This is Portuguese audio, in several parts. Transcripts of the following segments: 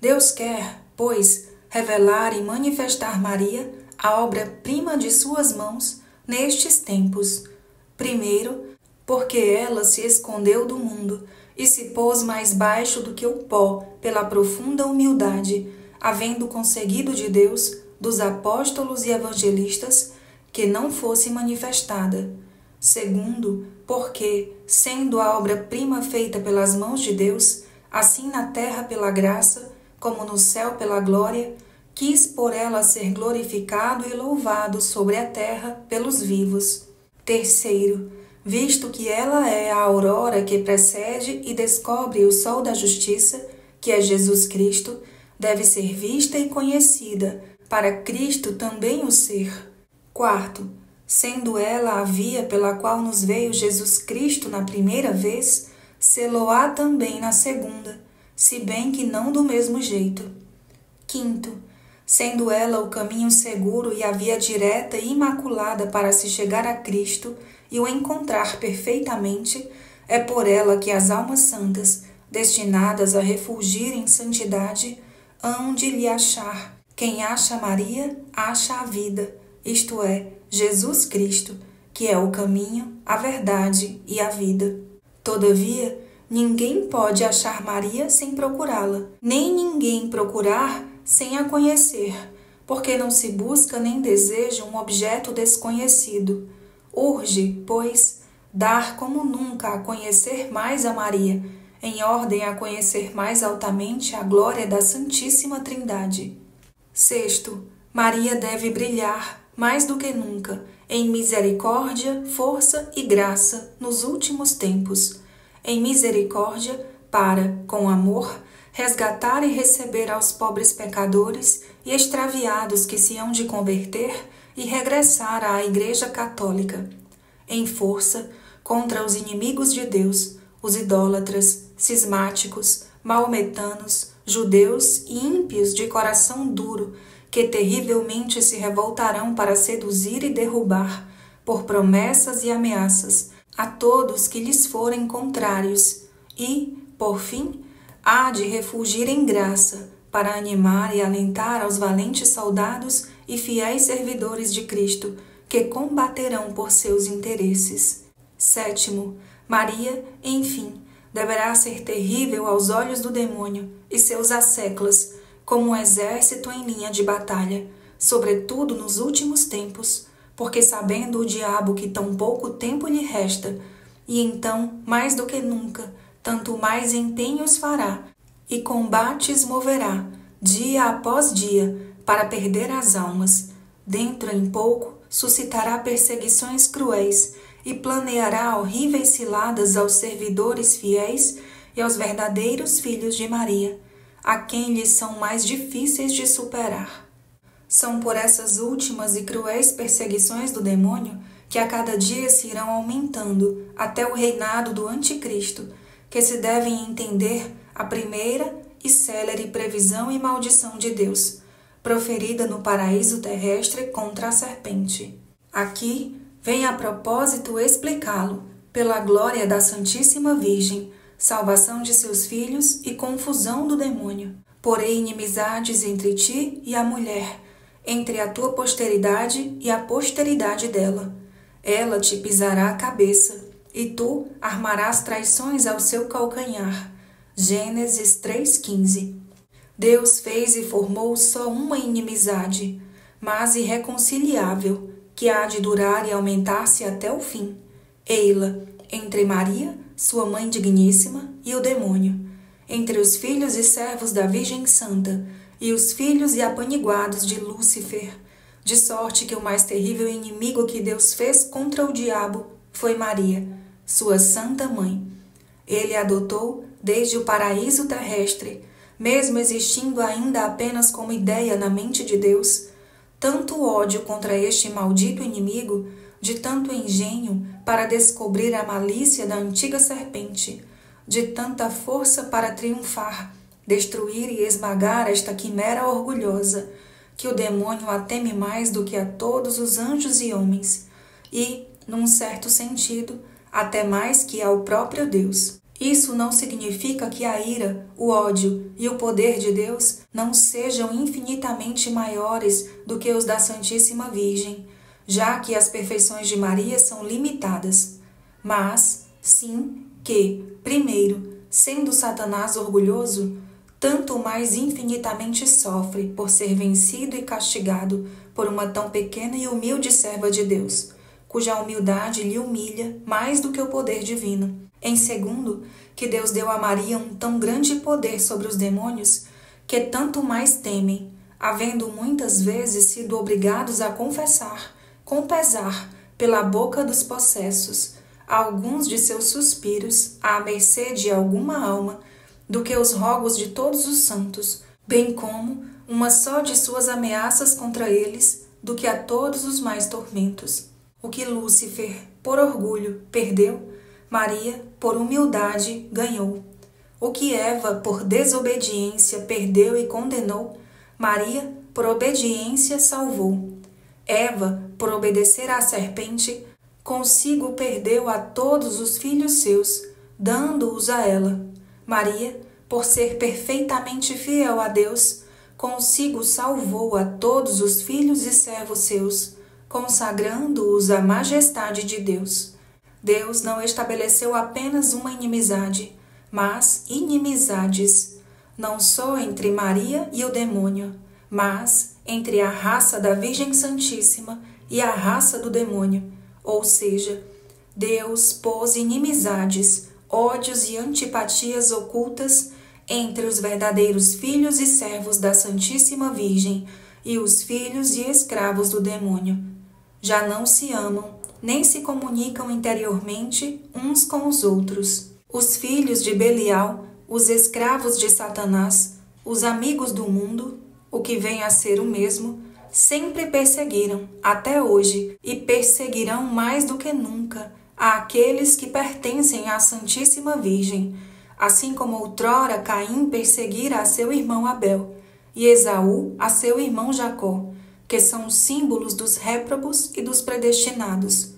Deus quer, pois, revelar e manifestar Maria, a obra-prima de suas mãos, nestes tempos. Primeiro, porque ela se escondeu do mundo e se pôs mais baixo do que o pó pela profunda humildade, havendo conseguido de Deus, dos apóstolos e evangelistas, que não fosse manifestada. Segundo, porque, sendo a obra-prima feita pelas mãos de Deus, assim na terra pela graça, como no céu pela glória, quis por ela ser glorificado e louvado sobre a terra pelos vivos. Terceiro, visto que ela é a aurora que precede e descobre o sol da justiça, que é Jesus Cristo, deve ser vista e conhecida, para Cristo também o ser. Quarto, sendo ela a via pela qual nos veio Jesus Cristo na primeira vez, sê-lo-á também na segunda, se bem que não do mesmo jeito. Quinto, sendo ela o caminho seguro e a via direta e imaculada para se chegar a Cristo e o encontrar perfeitamente, é por ela que as almas santas, destinadas a refulgir em santidade, hão de lhe achar. Quem acha Maria, acha a vida, isto é, Jesus Cristo, que é o caminho, a verdade e a vida. Todavia, ninguém pode achar Maria sem procurá-la, nem ninguém procurar sem a conhecer, porque não se busca nem deseja um objeto desconhecido. Urge, pois, dar como nunca a conhecer mais a Maria, em ordem a conhecer mais altamente a glória da Santíssima Trindade. Sexto, Maria deve brilhar, mais do que nunca, em misericórdia, força e graça nos últimos tempos. Em misericórdia, para, com amor, resgatar e receber aos pobres pecadores e extraviados que se hão de converter e regressar à Igreja Católica. Em força, contra os inimigos de Deus, os idólatras, cismáticos, maometanos, judeus e ímpios de coração duro, que terrivelmente se revoltarão para seduzir e derrubar, por promessas e ameaças, a todos que lhes forem contrários, e, por fim, há de refulgir em graça, para animar e alentar aos valentes soldados e fiéis servidores de Cristo, que combaterão por seus interesses. Sétimo, Maria, enfim, deverá ser terrível aos olhos do demônio e seus asseclas, como um exército em linha de batalha, sobretudo nos últimos tempos, porque sabendo o diabo que tão pouco tempo lhe resta, e então, mais do que nunca, tanto mais empenhos fará, e combates moverá, dia após dia, para perder as almas. Dentro em pouco, suscitará perseguições cruéis, e planeará horríveis ciladas aos servidores fiéis e aos verdadeiros filhos de Maria, a quem lhes são mais difíceis de superar. São por essas últimas e cruéis perseguições do demônio que a cada dia se irão aumentando até o reinado do Anticristo, que se devem entender a primeira e célere previsão e maldição de Deus, proferida no paraíso terrestre contra a serpente. Aqui vem a propósito explicá-lo, pela glória da Santíssima Virgem, salvação de seus filhos e confusão do demônio. Porém inimizades entre ti e a mulher, entre a tua posteridade e a posteridade dela. Ela te pisará a cabeça, e tu armarás traições ao seu calcanhar. Gênesis 3,15. Deus fez e formou só uma inimizade, mas irreconciliável, que há de durar e aumentar-se até o fim. Ei-la, entre Maria, sua mãe digníssima, e o demônio, entre os filhos e servos da Virgem Santa, e os filhos e apaniguados de Lúcifer, de sorte que o mais terrível inimigo que Deus fez contra o diabo foi Maria, sua santa mãe. Ele a adotou desde o paraíso terrestre, mesmo existindo ainda apenas como ideia na mente de Deus. Tanto ódio contra este maldito inimigo, de tanto engenho para descobrir a malícia da antiga serpente, de tanta força para triunfar, destruir e esmagar esta quimera orgulhosa, que o demônio a teme mais do que a todos os anjos e homens, e, num certo sentido, até mais que ao próprio Deus. Isso não significa que a ira, o ódio e o poder de Deus não sejam infinitamente maiores do que os da Santíssima Virgem, já que as perfeições de Maria são limitadas. Mas, sim, que, primeiro, sendo Satanás orgulhoso, tanto mais infinitamente sofre por ser vencido e castigado por uma tão pequena e humilde serva de Deus, cuja humildade lhe humilha mais do que o poder divino. Em segundo, que Deus deu a Maria um tão grande poder sobre os demônios, que tanto mais temem, havendo muitas vezes sido obrigados a confessar, com pesar, pela boca dos possessos, alguns de seus suspiros, à mercê de alguma alma, do que os rogos de todos os santos, bem como uma só de suas ameaças contra eles, do que a todos os mais tormentos. O que Lúcifer, por orgulho, perdeu, Maria, por humildade, ganhou. O que Eva, por desobediência, perdeu e condenou, Maria, por obediência, salvou. Eva, por obedecer à serpente, consigo perdeu a todos os filhos seus, dando-os a ela. Maria, por ser perfeitamente fiel a Deus, consigo salvou a todos os filhos e servos seus, consagrando-os à majestade de Deus. Deus não estabeleceu apenas uma inimizade, mas inimizades, não só entre Maria e o demônio, mas entre a raça da Virgem Santíssima e a raça do demônio, ou seja, Deus pôs inimizades, ódios e antipatias ocultas entre os verdadeiros filhos e servos da Santíssima Virgem e os filhos e escravos do demônio. Já não se amam, nem se comunicam interiormente uns com os outros. Os filhos de Belial, os escravos de Satanás, os amigos do mundo, o que vem a ser o mesmo, sempre perseguiram, até hoje, e perseguirão mais do que nunca, àqueles que pertencem à Santíssima Virgem, assim como outrora Caim perseguira a seu irmão Abel, e Esaú a seu irmão Jacó, que são símbolos dos réprobos e dos predestinados.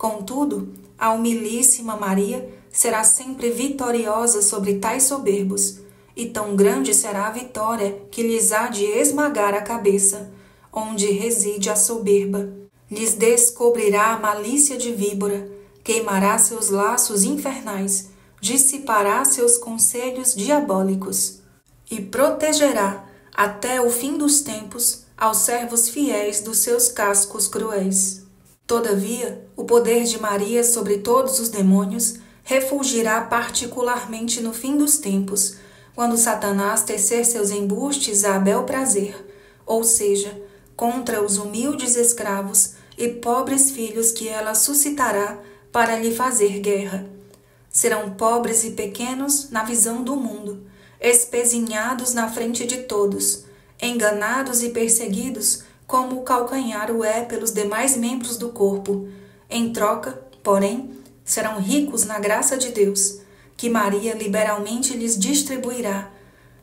Contudo, a humilíssima Maria será sempre vitoriosa sobre tais soberbos, e tão grande será a vitória que lhes há de esmagar a cabeça, onde reside a soberba. Lhes descobrirá a malícia de víbora, queimará seus laços infernais, dissipará seus conselhos diabólicos, e protegerá, até o fim dos tempos, aos servos fiéis dos seus cascos cruéis. Todavia, o poder de Maria sobre todos os demônios refulgirá particularmente no fim dos tempos, quando Satanás tecer seus embustes a bel prazer, ou seja, contra os humildes escravos e pobres filhos que ela suscitará para lhe fazer guerra. Serão pobres e pequenos na visão do mundo, espezinhados na frente de todos, enganados e perseguidos como o calcanhar o é pelos demais membros do corpo. Em troca, porém, serão ricos na graça de Deus, que Maria liberalmente lhes distribuirá,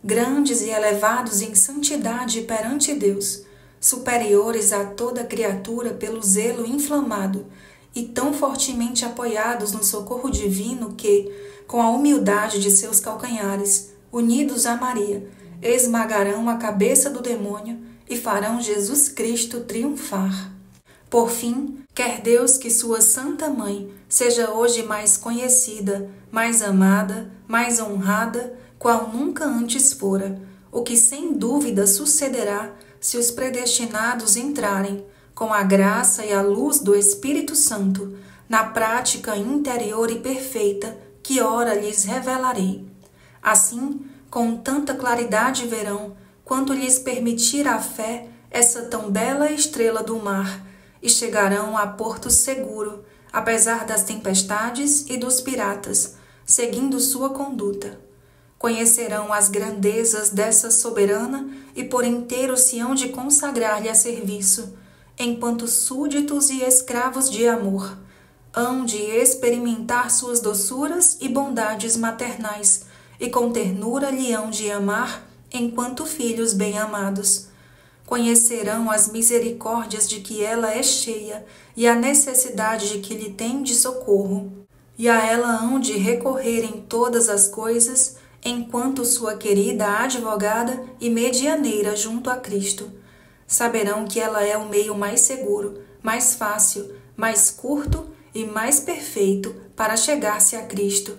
grandes e elevados em santidade perante Deus, superiores a toda criatura pelo zelo inflamado e tão fortemente apoiados no socorro divino que, com a humildade de seus calcanhares, unidos a Maria, esmagarão a cabeça do demônio e farão Jesus Cristo triunfar. Por fim, quer Deus que sua Santa Mãe seja hoje mais conhecida, mais amada, mais honrada, qual nunca antes fora, o que sem dúvida sucederá se os predestinados entrarem, com a graça e a luz do Espírito Santo, na prática interior e perfeita que ora lhes revelarei. Assim, com tanta claridade verão, quanto lhes permitir a fé, essa tão bela estrela do mar, e chegarão a porto seguro, apesar das tempestades e dos piratas, seguindo sua conduta. Conhecerão as grandezas dessa soberana e por inteiro se hão de consagrar-lhe a serviço, enquanto súditos e escravos de amor, hão de experimentar suas doçuras e bondades maternais, e com ternura lhe hão de amar enquanto filhos bem-amados. Conhecerão as misericórdias de que ela é cheia e a necessidade de que lhe tem de socorro. e a ela hão de recorrer em todas as coisas, enquanto sua querida advogada e medianeira junto a Cristo. Saberão que ela é o meio mais seguro, mais fácil, mais curto e mais perfeito para chegar-se a Cristo,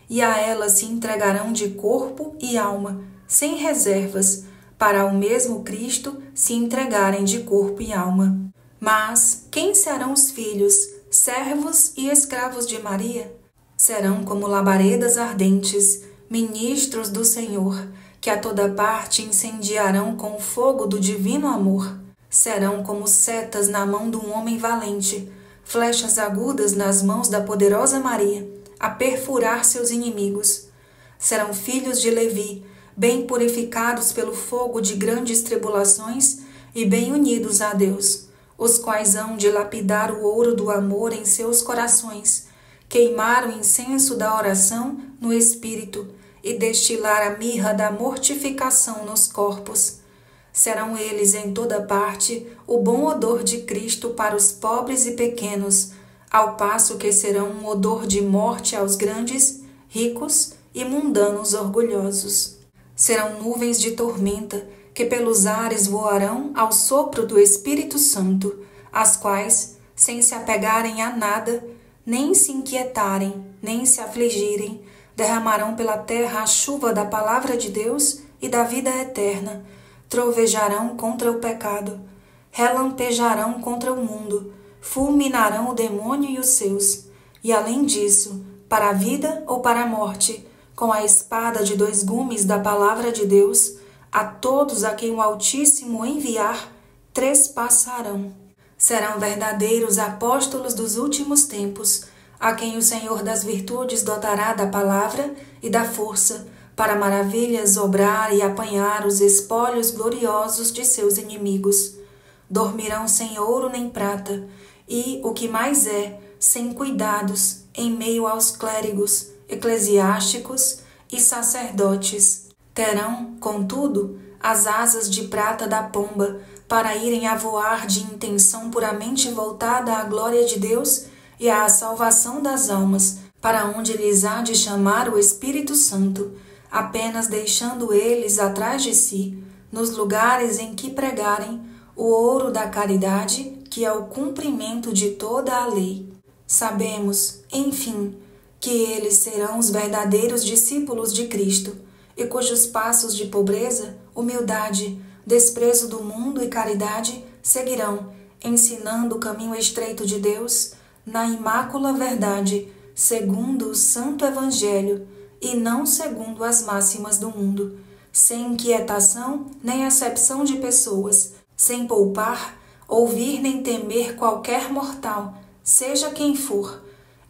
e a ela se entregarão de corpo e alma, sem reservas, para ao mesmo Cristo se entregarem de corpo e alma. Mas quem serão os filhos, servos e escravos de Maria? Serão como labaredas ardentes, ministros do Senhor, que a toda parte incendiarão com o fogo do divino amor. Serão como setas na mão de um homem valente, flechas agudas nas mãos da poderosa Maria, a perfurar seus inimigos. Serão filhos de Levi, bem purificados pelo fogo de grandes tribulações e bem unidos a Deus, os quais hão de lapidar o ouro do amor em seus corações, queimar o incenso da oração no espírito e destilar a mirra da mortificação nos corpos. Serão eles em toda parte o bom odor de Cristo para os pobres e pequenos, ao passo que serão um odor de morte aos grandes, ricos e mundanos orgulhosos. Serão nuvens de tormenta que pelos ares voarão ao sopro do Espírito Santo, as quais, sem se apegarem a nada, nem se inquietarem, nem se afligirem, derramarão pela terra a chuva da palavra de Deus e da vida eterna, trovejarão contra o pecado, relampejarão contra o mundo, fulminarão o demônio e os seus, e além disso, para a vida ou para a morte, com a espada de 2 gumes da palavra de Deus, a todos a quem o Altíssimo enviar, trespassarão. Serão verdadeiros apóstolos dos últimos tempos, a quem o Senhor das virtudes dotará da palavra e da força, para maravilhas obrar e apanhar os espólios gloriosos de seus inimigos. Dormirão sem ouro nem prata, e, o que mais é, sem cuidados, em meio aos clérigos, eclesiásticos e sacerdotes. Terão, contudo, as asas de prata da pomba, para irem a voar de intenção puramente voltada à glória de Deus e à salvação das almas, para onde lhes há de chamar o Espírito Santo, apenas deixando eles atrás de si, nos lugares em que pregarem, o ouro da caridade, que é o cumprimento de toda a lei. Sabemos, enfim, que eles serão os verdadeiros discípulos de Cristo, e cujos passos de pobreza, humildade, desprezo do mundo e caridade seguirão, ensinando o caminho estreito de Deus, na imácula verdade, segundo o Santo Evangelho, e não segundo as máximas do mundo, sem inquietação nem acepção de pessoas, sem poupar, ouvir nem temer qualquer mortal, seja quem for.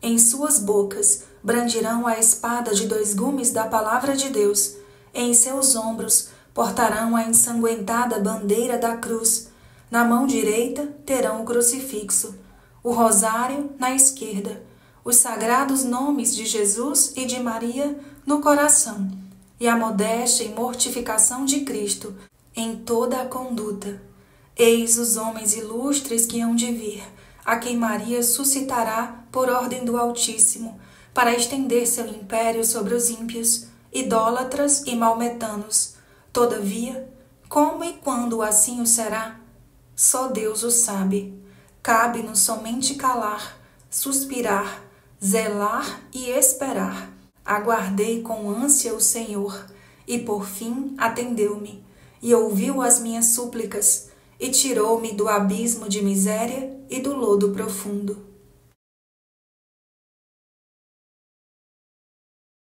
Em suas bocas brandirão a espada de 2 gumes da palavra de Deus, em seus ombros portarão a ensanguentada bandeira da cruz, na mão direita terão o crucifixo, o rosário na esquerda, os sagrados nomes de Jesus e de Maria no coração, e a modéstia e mortificação de Cristo em toda a conduta. Eis os homens ilustres que hão de vir, a quem Maria suscitará por ordem do Altíssimo, para estender seu império sobre os ímpios, idólatras e maometanos. Todavia, como e quando assim o será, só Deus o sabe. Cabe-nos somente calar, suspirar, zelar e esperar. Aguardei com ânsia o Senhor, e por fim atendeu-me, e ouviu as minhas súplicas, e tirou-me do abismo de miséria e do lodo profundo.